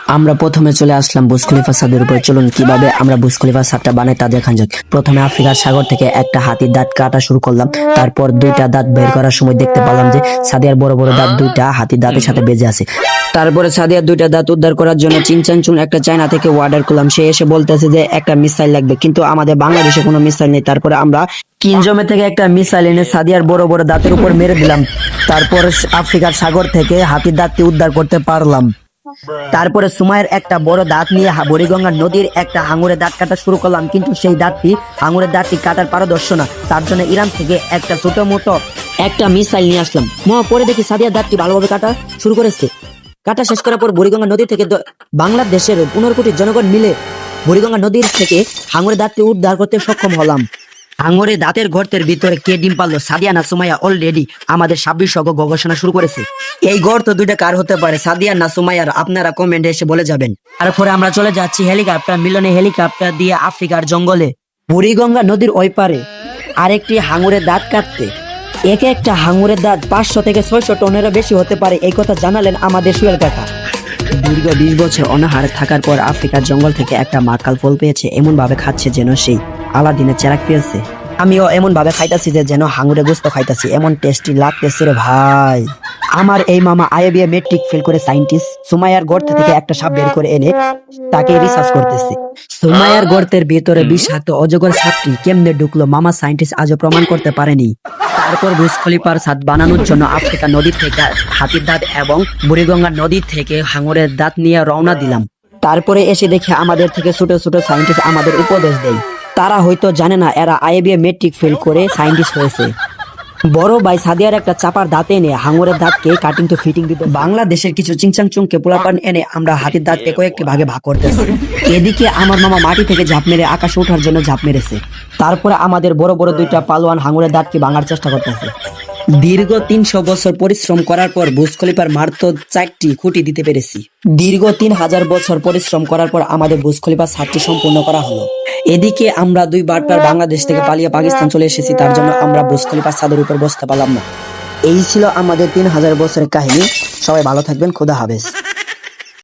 আমরা প্রথমে চলে আসলাম বুর্জ খলিফা ছাদের উপর। চলুন কিভাবে আমরা বুর্জ খলিফা ছাদটা বানাই তা দেখান যাক। প্রথমে আফ্রিকার সাগর থেকে একটা হাতির দাঁত কাটা শুরু করলাম। তারপর দুইটা দাঁত বের করার সময় দেখতে পেলাম যে সাদিয়ার বড় বড় দাঁত দুইটা হাতির দাঁতের সাথে বেজে আছে। তারপরে সাদিয়ার দুইটা দাঁত উদ্ধার করার জন্য চিনচানচুন একটা চায়না থেকে অর্ডার করলাম। সে এসে বলতেছে যে একটা মিসাইল লাগবে, কিন্তু আমাদের বাংলাদেশে কোনো মিসাইল নেই। তারপরে আমরা কিনজমে থেকে একটা মিসাইল এনে সাদিয়ার বড় বড় দাঁতের উপর মেরে দিলাম। তারপর আফ্রিকার সাগর থেকে হাতির দাঁতটি উদ্ধার করতে পারলাম। তারপরে সুমাইয়ের একটা বড় দাঁত নিয়ে বুড়িগঙ্গা নদীর একটা হাঙুরের দাঁত কাটা শুরু করলাম, কিন্তু সেই দাঁতটি হাঙুরের দাঁতটি কাটার পারদর্শ না। তার জন্য ইরান থেকে একটা ছোট মোটো একটা মিসাইল নিয়ে আসলাম। পরে দেখি সাদিয়ার দাঁতটি ভালোভাবে কাটা শুরু করেছে। কাটা শেষ করার পর বুড়িগঙ্গা নদী থেকে বাংলাদেশের 15 কোটি জনগণ মিলে বুড়িগঙ্গা নদীর থেকে হাঙুরের দাঁতটি উদ্ধার করতে সক্ষম হলাম। হাঙরে দাঁতের গর্তের ভিতরে কে ডিম পারলো, সাদিয়া না সুমাইয়া অলরেডি আমাদের 26 গবেষণা শুরু করেছে। এই গর্ত দুইটা কার হতে পারে, সাদিয়া না সুমাইয়ার? আপনারা কমেন্টে এসে বলে যাবেন। তারপরে আমরা চলে যাচ্ছি হেলিকপ্টার মিলনে হেলিকপ্টার দিয়ে আফ্রিকার জঙ্গলে বুড়িগঙ্গা নদীর ওই পারে আরেকটি হাঙুরের দাঁত কাটতে। একে একটা হাঙুরের দাঁত 500 থেকে 600 টনেরও বেশি হতে পারে, এই কথা জানালেন আমাদের সুয়েল কাকা। দীর্ঘ 20 বছর অনাহারে থাকার পর আফ্রিকার জঙ্গল থেকে একটা মাকাল ফল পেয়েছে, এমন ভাবে খাচ্ছে যেন সেই আলাদিনের চেরাক পেয়েছে। আমিও এমন ভাবে খাইতাছি যে যেন হাঙুরে গোস্ত খাইতাছি, এমন টেস্টি লাগতেছে রে ভাই। আমার এই মামা আইবিএ মেট্রিক ফেল করে সায়েন্টিস্ট সুমাইয়ার গর্ত থেকে একটা সাপ বের করে এনে তাকে রিসার্চ করতেছে। সুমাইয়ার গর্তের ভিতরে বিষাক্ত অজগর সাপটি কেমনে ঢুকলো মামা সায়েন্টিস্ট আজও প্রমাণ করতে পারেনি। তারপর বুর্জ খলিফার ছাদ বানানোর জন্য আফ্রিকা নদী থেকে হাতির দাঁত এবং বুড়িগঙ্গা নদী থেকে হাঙরের দাঁত নিয়ে রওনা দিলাম। তারপরে এসে দেখে আমাদের থেকে ছোট ছোট সায়েন্টিস্ট আমাদের উপদেশ দেয়। তারা হয়তো জানে না এরা আইবিএ মেট্রিক ফেল করে সায়েন্টিস্ট হয়েছে। বড় ভাই সাদিয়ার একটা চাপার দাঁত এনে হাঙরের দাঁতকে কাটিং টু ফিটিং দিতে বাংলাদেশের কিছু চিংচাং চুংকে পোলাপান এনে আমরা হাতির দাঁতকে কয়েকটি ভাগে ভাগ করতেছি। এদিকে আমার মামা মাটি থেকে ঝাঁপ মেরে আকাশে ওঠার জন্য ঝাঁপ মেরেছে। তারপরে আমাদের বড় বড় দুইটা পালোয়ান হাঙরের দাঁতকে ভাঙার চেষ্টা করতেছে। দীর্ঘ 300 বছর পরিশ্রম করার পর বুর্জ খলিফার মাত্র 4টি খুঁটি দিতে পেরেছি। দীর্ঘ 3000 বছর পরিশ্রম করার পর আমাদের বুর্জ খলিফার ছাদটি সম্পূর্ণ করা হলো। এদিকে আমরা 2 বারবার বাংলাদেশ থেকে পালিয়ে পাকিস্তান চলে এসেছি, তার জন্য আমরা বুর্জ খলিফার ছাদের উপর বসতে পারলাম না। এই ছিল আমাদের 3000 বছরের কাহিনী। সবাই ভালো থাকবেন, খোদা হাফেজ।